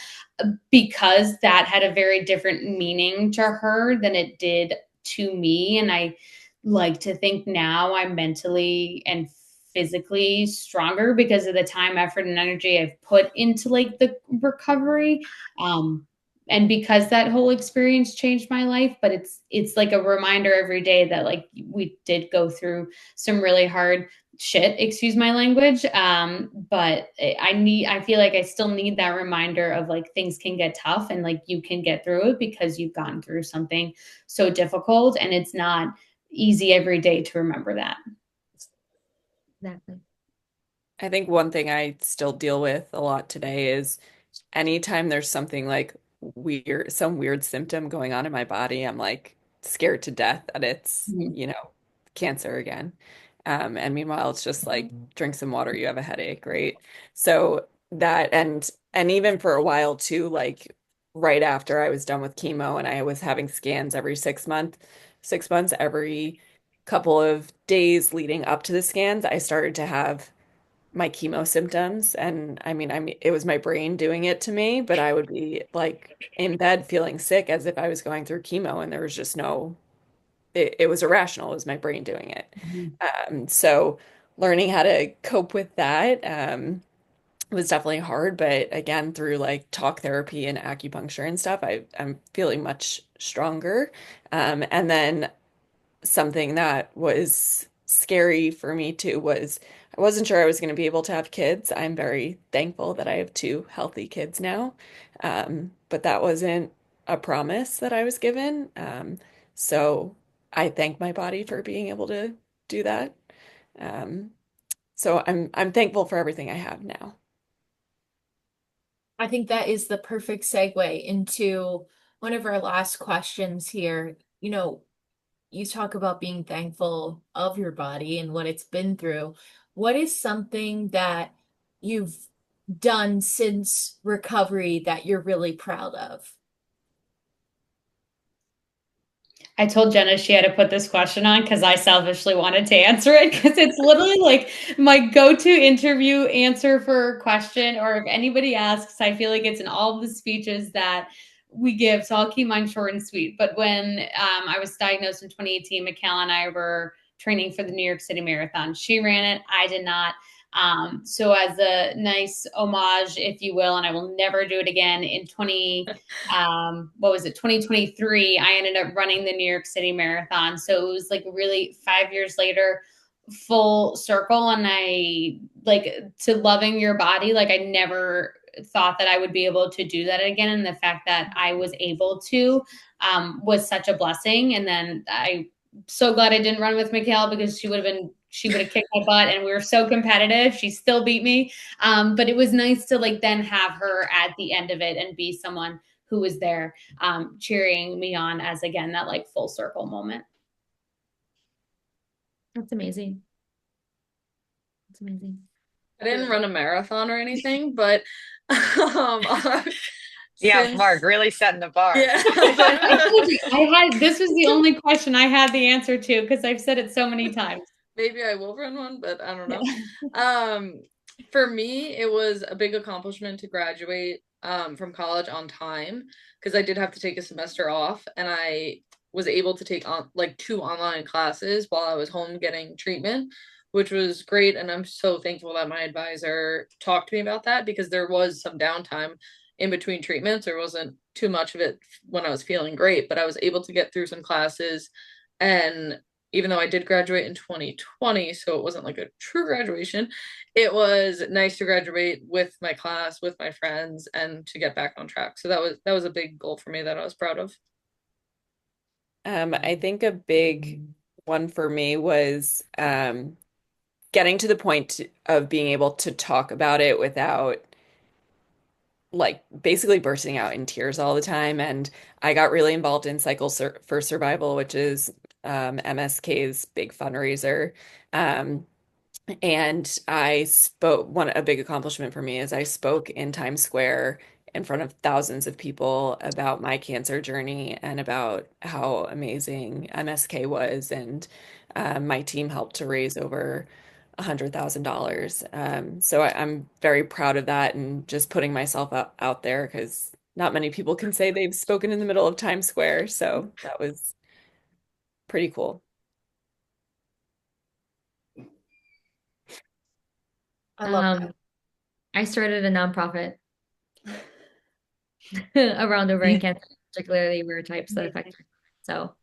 because that had a very different meaning to her than it did to me. And I like to think now I'm mentally and physically stronger because of the time, effort, and energy I've put into like the recovery. And because that whole experience changed my life, but it's like a reminder every day that like we did go through some really hard shit, excuse my language. But I feel like I still need that reminder of like things can get tough and like you can get through it because you've gone through something so difficult, and it's not easy every day to remember that. Exactly. I think one thing I still deal with a lot today is anytime there's something like weird, some weird symptom going on in my body, I'm like scared to death that it's, Mhm. cancer again. And meanwhile, it's just like drink some water, you have a headache, right? So that and even for a while too, like right after I was done with chemo and I was having scans every 6 months, every couple of days leading up to the scans, I started to have my chemo symptoms. And I mean, it was my brain doing it to me, but I would be like in bed feeling sick as if I was going through chemo and there was just it was irrational. It was my brain doing it. Mhm. So learning how to cope with that, was definitely hard, but again, through like talk therapy and acupuncture and stuff, I'm feeling much stronger. And then something that was scary for me too was I wasn't sure I was going to be able to have kids. I'm very thankful that I have two healthy kids now. But that wasn't a promise that I was given. So I thank my body for being able to do that. Um, so I'm thankful for everything I have now. I think that is the perfect segue into one of our last questions here. You talk about being thankful of your body and what it's been through. What is something that you've done since recovery that you're really proud of? I told Jenna she had to put this question on because I selfishly wanted to answer it because it's literally like my go-to interview answer for a question, or if anybody asks, I feel like it's in all of the speeches that we give. So I'll keep mine short and sweet. But when I was diagnosed in 2018, Mikhail and I were training for the New York City Marathon. She ran it, I did not. So as a nice homage, if you will, and I will never do it again, in 2023, I ended up running the New York City Marathon. So it was like really 5 years later, full circle. And I like to loving your body. Like I never thought that I would be able to do that again. And the fact that I was able to was such a blessing. And then I so glad I didn't run with Mikhail because she would have kicked my butt and we were so competitive. She still beat me. But it was nice to like then have her at the end of it and be someone who was there cheering me on as again that like full circle moment. That's amazing. That's amazing. I didn't run a marathon or anything, but Yeah, Mark, since really setting the bar. yeah. I told you I had this was the only question I had the answer to because I've said it so many times. Maybe I will run one, but I don't know. Yeah. Um, for me, it was a big accomplishment to graduate from college on time because I did have to take a semester off, and I was able to take on like two online classes while I was home getting treatment, which was great. And I'm so thankful that my advisor talked to me about that because there was some downtime in between treatments. There wasn't too much of it when I was feeling great, but I was able to get through some classes. And even though I did graduate in 2020, so it wasn't like a true graduation, it was nice to graduate with my class, with my friends, and to get back on track. So that was a big goal for me that I was proud of. I think a big one for me was getting to the point of being able to talk about it without like basically bursting out in tears all the time. And I got really involved in for Survival, which is MSK's big fundraiser. Um, and I spoke, a big accomplishment for me is I spoke in Times Square in front of thousands of people about my cancer journey and about how amazing MSK was. And my team helped to raise over $100,000. So I'm very proud of that and just putting myself out there because not many people can say they've spoken in the middle of Times Square. So that was pretty cool. I love that. Um, I started a nonprofit around ovarian cancer, particularly rare types that affect her. So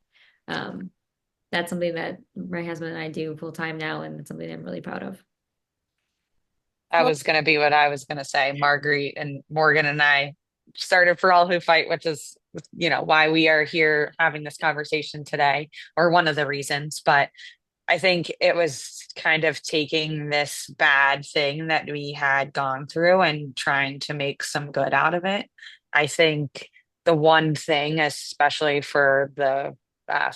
um, that's something that my husband and I do full time now, and it's something I'm really proud of. That Well, was going to be what I was going to say. Marguerite and Morgan and I started For All Who Fight, which is, why we are here having this conversation today, or one of the reasons. But I think it was kind of taking this bad thing that we had gone through and trying to make some good out of it. I think the one thing, especially for the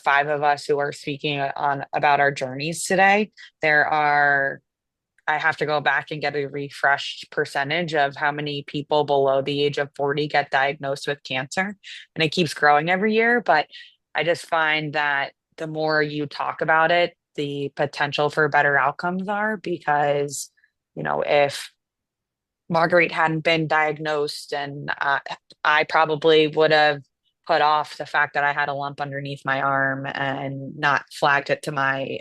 five of us who are speaking on about our journeys today, there are I have to go back and get a refreshed percentage of how many people below the age of 40 get diagnosed with cancer. And it keeps growing every year. But I just find that the more you talk about it, the potential for better outcomes are because, if Marguerite hadn't been diagnosed, and I probably would have put off the fact that I had a lump underneath my arm and not flagged it to my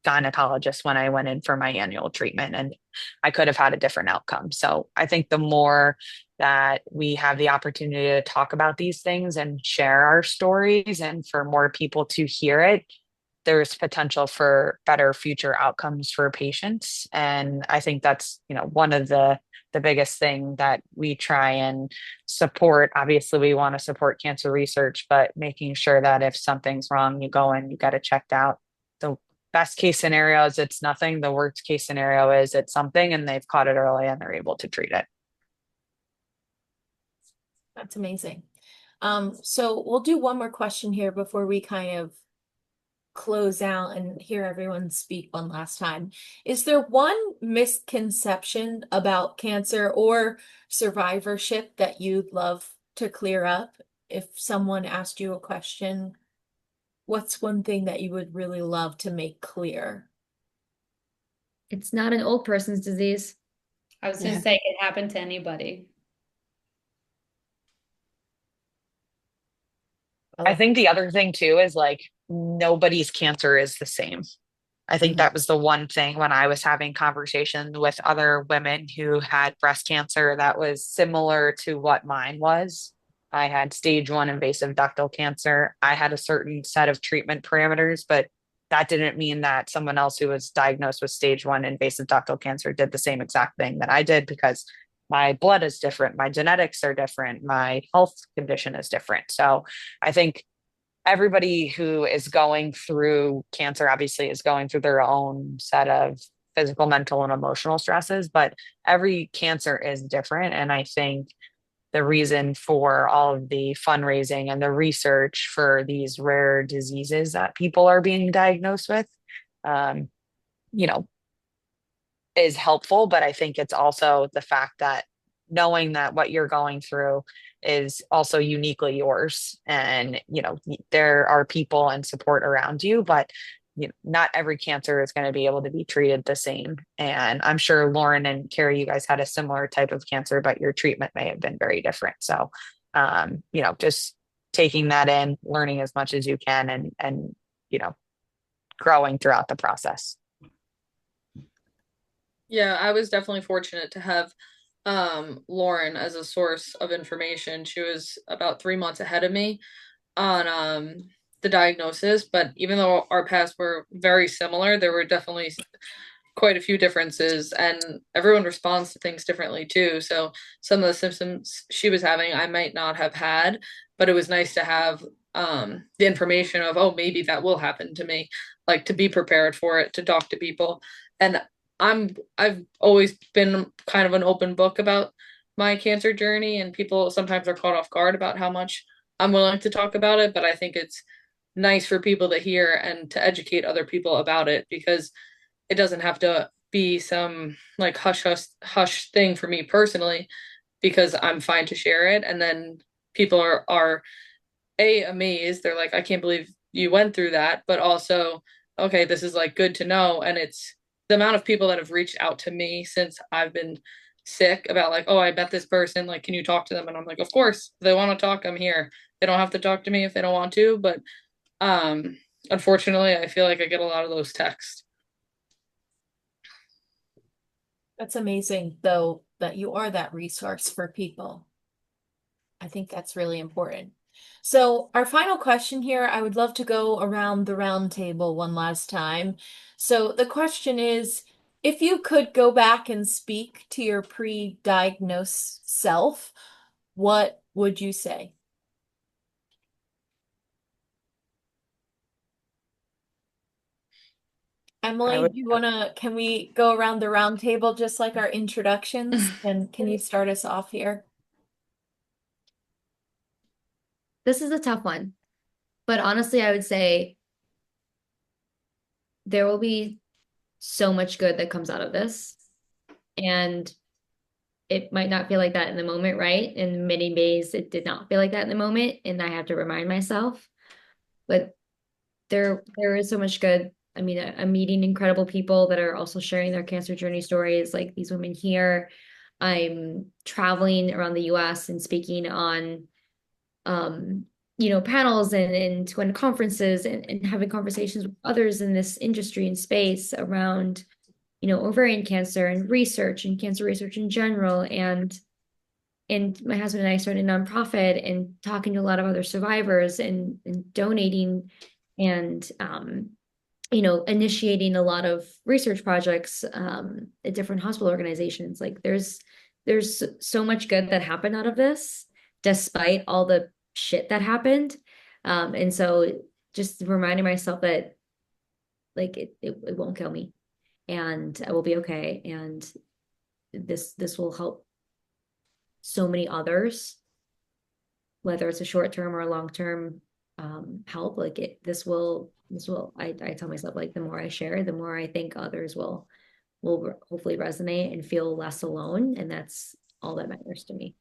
gynecologist when I went in for my annual treatment, and I could have had a different outcome. So I think the more that we have the opportunity to talk about these things and share our stories and for more people to hear it, there's potential for better future outcomes for patients. And I think that's, one of the biggest thing that we try and support. Obviously, we want to support cancer research, but making sure that if something's wrong, you go and you get it checked out. The best case scenario is it's nothing. The worst case scenario is it's something and they've caught it early and they're able to treat it. That's amazing. So we'll do one more question here before we kind of close out and hear everyone speak one last time. Is there one misconception about cancer or survivorship that you'd love to clear up? If someone asked you a question, what's one thing that you would really love to make clear? It's not an old person's disease. I was going to say it can happen to anybody. I think the other thing too is like nobody's cancer is the same. I think that was the one thing when I was having conversations with other women who had breast cancer that was similar to what mine was. I had stage one invasive ductal cancer. I had a certain set of treatment parameters, but that didn't mean that someone else who was diagnosed with stage one invasive ductal cancer did the same exact thing that I did because my blood is different, my genetics are different, my health condition is different. So I think everybody who is going through cancer obviously is going through their own set of physical, mental, and emotional stresses, but every cancer is different. And I think the reason for all of the fundraising and the research for these rare diseases that people are being diagnosed with, um, you know, is helpful, but I think it's also the fact that knowing that what you're going through is also uniquely yours. And, there are people and support around you, but not every cancer is going to be able to be treated the same. And I'm sure Lauren and Carrie, you guys had a similar type of cancer, but your treatment may have been very different. So, just taking that in, learning as much as you can and, growing throughout the process. Yeah, I was definitely fortunate to have Lauren as a source of information. She was about 3 months ahead of me on the diagnosis, but even though our paths were very similar, there were definitely quite a few differences, and everyone responds to things differently too. So some of the symptoms she was having, I might not have had, but it was nice to have the information of, oh, maybe that will happen to me, like to be prepared for it, to talk to people. And I've always been kind of an open book about my cancer journey, and people sometimes are caught off guard about how much I'm willing to talk about it, but I think it's nice for people to hear and to educate other people about it, because it doesn't have to be some like hush thing for me personally, because I'm fine to share it. And then people are amazed. They're like, I can't believe you went through that, but also, okay, this is like good to know. And it's the amount of people that have reached out to me since I've been sick about like, oh, I met this person, like, can you talk to them? And I'm like, of course, if they want to talk, I'm here. They don't have to talk to me if they don't want to, but unfortunately, I feel like I get a lot of those texts. That's amazing, though, that you are that resource for people. I think that's really important. So, our final question here, I would love to go around the round table one last time. So, the question is, if you could go back and speak to your pre-diagnosed self, what would you say? I Emily, would, do you wanna, can we go around the round table just like our introductions? And can you start us off here? This is a tough one, but honestly, I would say there will be so much good that comes out of this. And it might not feel like that in the moment, right? In many ways, it did not feel like that in the moment. And I have to remind myself. But there is so much good. I mean, I'm meeting incredible people that are also sharing their cancer journey stories, like these women here. I'm traveling around the US and speaking on um, panels and going to conferences and having conversations with others in this industry and space around, ovarian cancer and cancer research in general. And my husband and I started a nonprofit and talking to a lot of other survivors and donating and initiating a lot of research projects at different hospital organizations. Like there's so much good that happened out of this, despite all the shit that happened. And so just reminding myself that like it won't kill me and I will be okay. And this will help so many others, whether it's a short term or a long term help. Like I tell myself like the more I share, the more I think others will hopefully resonate and feel less alone. And that's all that matters to me.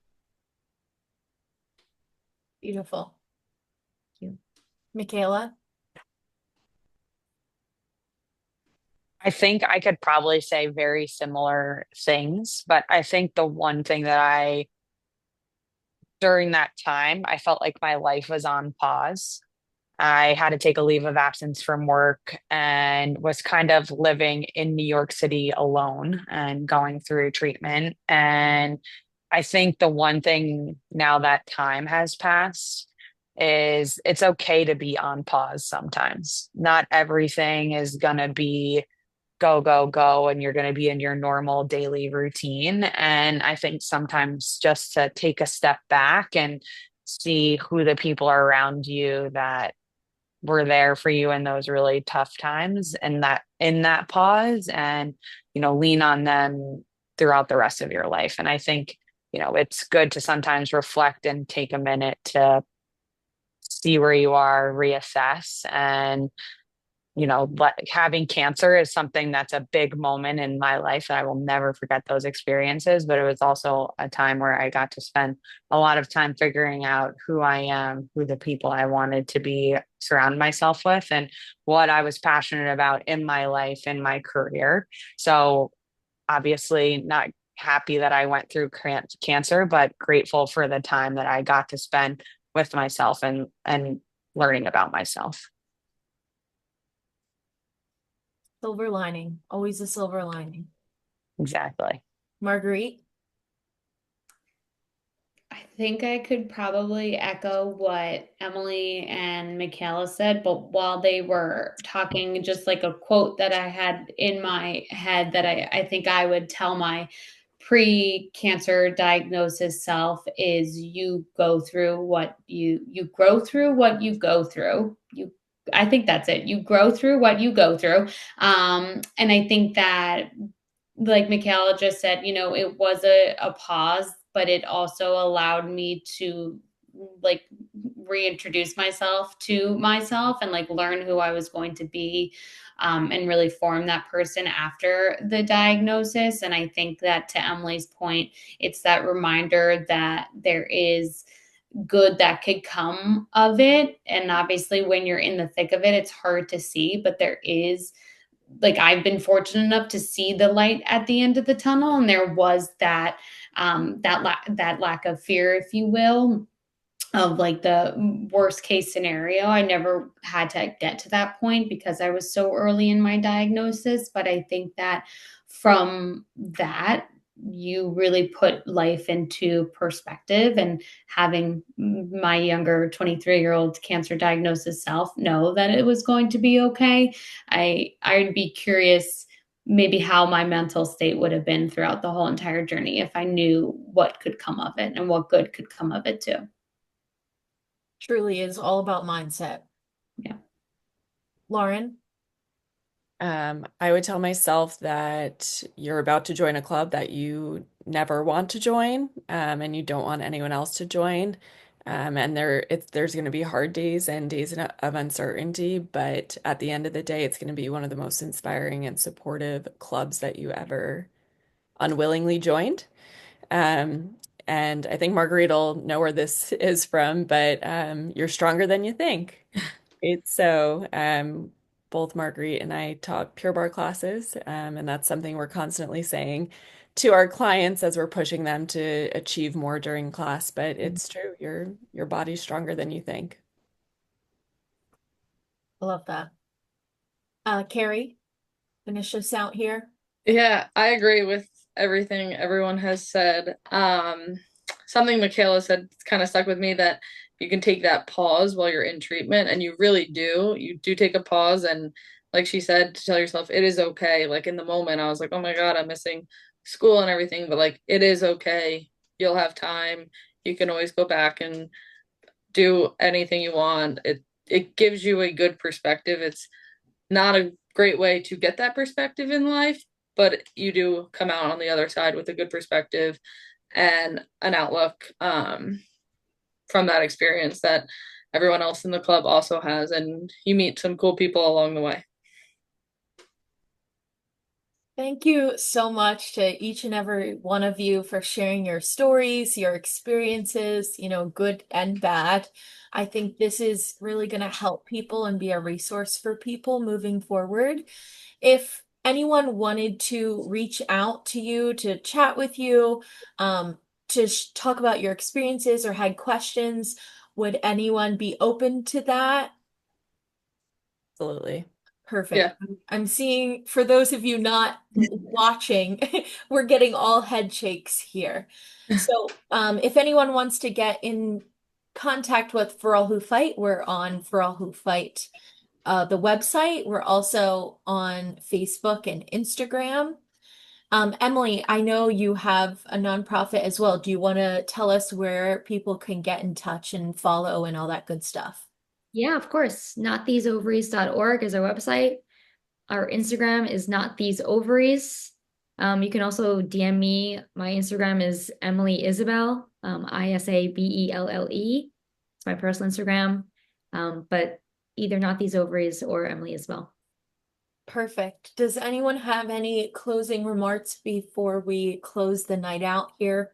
Beautiful. Thank you. Michaela? I think I could probably say very similar things, but I think the one thing that during that time, I felt like my life was on pause. I had to take a leave of absence from work and was kind of living in New York City alone and going through treatment. And I think the one thing now that time has passed is it's okay to be on pause sometimes. Not everything is going to be go, go, go, and you're going to be in your normal daily routine. And I think sometimes just to take a step back and see who the people are around you that were there for you in those really tough times and that in that pause and lean on them throughout the rest of your life. And I think it's good to sometimes reflect and take a minute to see where you are, reassess, and having cancer is something that's a big moment in my life, and I will never forget those experiences. But it was also a time where I got to spend a lot of time figuring out who I am, who the people I wanted to be surround myself with, and what I was passionate about in my life, in my career. So obviously not happy that I went through cancer, but grateful for the time that I got to spend with myself and learning about myself. Silver lining. Always a silver lining. Exactly. Marguerite? I think I could probably echo what Emily and Michaela said, but while they were talking, just like a quote that I had in my head that I think I would tell my pre-cancer diagnosis self is you go through what you grow through what you go through. I think that's it. You grow through what you go through. And I think that like Michaela just said, it was a pause, but it also allowed me to like reintroduce myself to myself and like learn who I was going to be and really form that person after the diagnosis. And I think that to Emily's point, it's that reminder that there is good that could come of it. And obviously, when you're in the thick of it, it's hard to see, but there is like I've been fortunate enough to see the light at the end of the tunnel, and there was that lack of fear, if you will, of like the worst case scenario. I never had to get to that point because I was so early in my diagnosis, but I think that from that, you really put life into perspective. And having my younger 23-year-old cancer diagnosis self know that it was going to be okay, I'd be curious maybe how my mental state would have been throughout the whole entire journey if I knew what could come of it and what good could come of it too. Truly is all about mindset. Yeah. Lauren? I would tell myself that you're about to join a club that you never want to join, and you don't want anyone else to join. And there's going to be hard days and days of uncertainty, but at the end of the day, it's going to be one of the most inspiring and supportive clubs that you ever unwillingly joined. Um, and I think Marguerite will know where this is from, but you're stronger than you think. Both Marguerite and I taught Pure Barre classes, and that's something we're constantly saying to our clients as we're pushing them to achieve more during class. But it's true, your body's stronger than you think. I love that. Carrie, finish us out here. Yeah, I agree with everything everyone has said. Something Michaela said kind of stuck with me, that you can take that pause while you're in treatment, and you really do. You do take a pause, and like she said, to tell yourself it is okay. Like in the moment, I was like, oh my God, I'm missing school and everything, but like it is okay. You'll have time. You can always go back and do anything you want. It gives you a good perspective. It's not a great way to get that perspective in life, but you do come out on the other side with a good perspective and an outlook from that experience that everyone else in the club also has, and you meet some cool people along the way. Thank you so much to each and every one of you for sharing your stories, your experiences, good and bad. I think this is really going to help people and be a resource for people moving forward. If anyone wanted to reach out to you to chat with you, to talk about your experiences or had questions, would anyone be open to that? Absolutely. Perfect. Yeah. I'm seeing, for those of you not watching, we're getting all head shakes here. So, if anyone wants to get in contact with For All Who Fight, we're on For All Who Fight, the website. We're also on Facebook and Instagram. Emily, I know you have a nonprofit as well. Do you want to tell us where people can get in touch and follow and all that good stuff? Yeah, of course. Nottheseovaries.org is our website. Our Instagram is nottheseovaries. You can also DM me. My Instagram is Emily Isabel, Isabelle. It's my personal Instagram. But either Not These Ovaries or Emily Isabel. Perfect. Does anyone have any closing remarks before we close the night out here?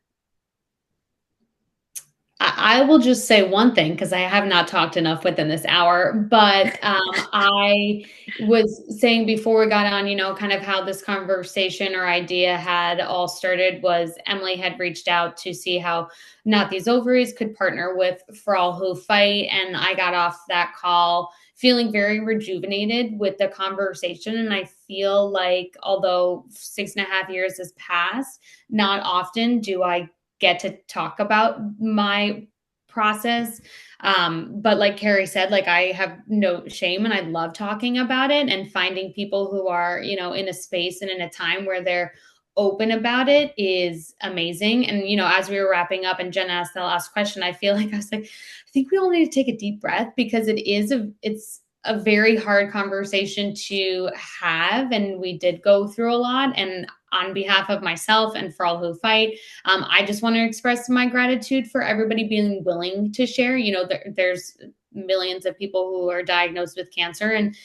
I will just say one thing because I have not talked enough within this hour, but I was saying before we got on, kind of how this conversation or idea had all started was Emily had reached out to see how Not These Ovaries could partner with For All Who Fight. And I got off that call feeling very rejuvenated with the conversation. And I feel like although 6.5 years has passed, not often do I get to talk about my process. But like Carrie said, like I have no shame and I love talking about it and finding people who are, in a space and in a time where they're open about it is amazing. And, as we were wrapping up and Jen asked the last question, I feel like I was like, I think we all need to take a deep breath because it's a very hard conversation to have. And we did go through a lot. And on behalf of myself and For All Who Fight, I just want to express my gratitude for everybody being willing to share. There's millions of people who are diagnosed with cancer and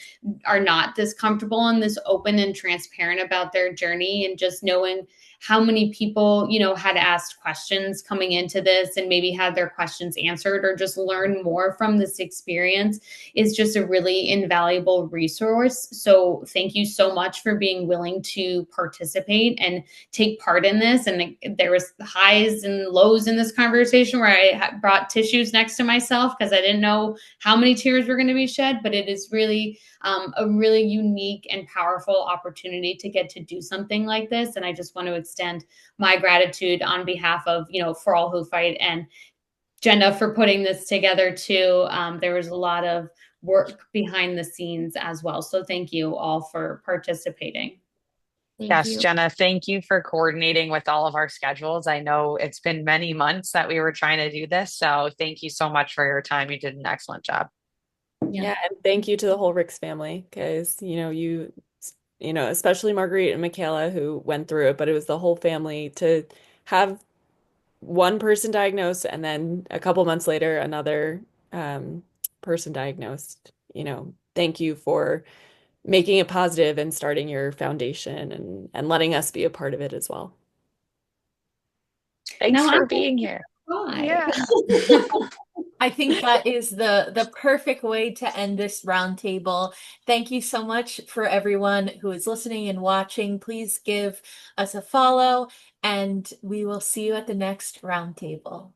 are not this comfortable and this open and transparent about their journey. And just knowing how many people, had asked questions coming into this and maybe had their questions answered or just learn more from this experience is just a really invaluable resource. So thank you so much for being willing to participate and take part in this. And there was highs and lows in this conversation where I brought tissues next to myself because I didn't know through how many tears were going to be shed, but it is really a really unique and powerful opportunity to get to do something like this. And I just want to extend my gratitude on behalf of, For All Who Fight and Jenna for putting this together too. There was a lot of work behind the scenes as well. So thank you all for participating. Thank Yes, you. Jenna, thank you for coordinating with all of our schedules. I know it's been many months that we were trying to do this, so thank you so much for your time. You did an excellent job. Yeah, and thank you to the whole Ricks family because, especially Marguerite and Michaela who went through it, but it was the whole family to have one person diagnosed and then a couple months later another person diagnosed. Thank you for making it positive and starting your foundation and letting us be a part of it as well. Thanks Now I'm for being here. Bye. Yeah. I think that is the perfect way to end this roundtable. Thank you so much for everyone who is listening and watching. Please give us a follow, and we will see you at the next roundtable.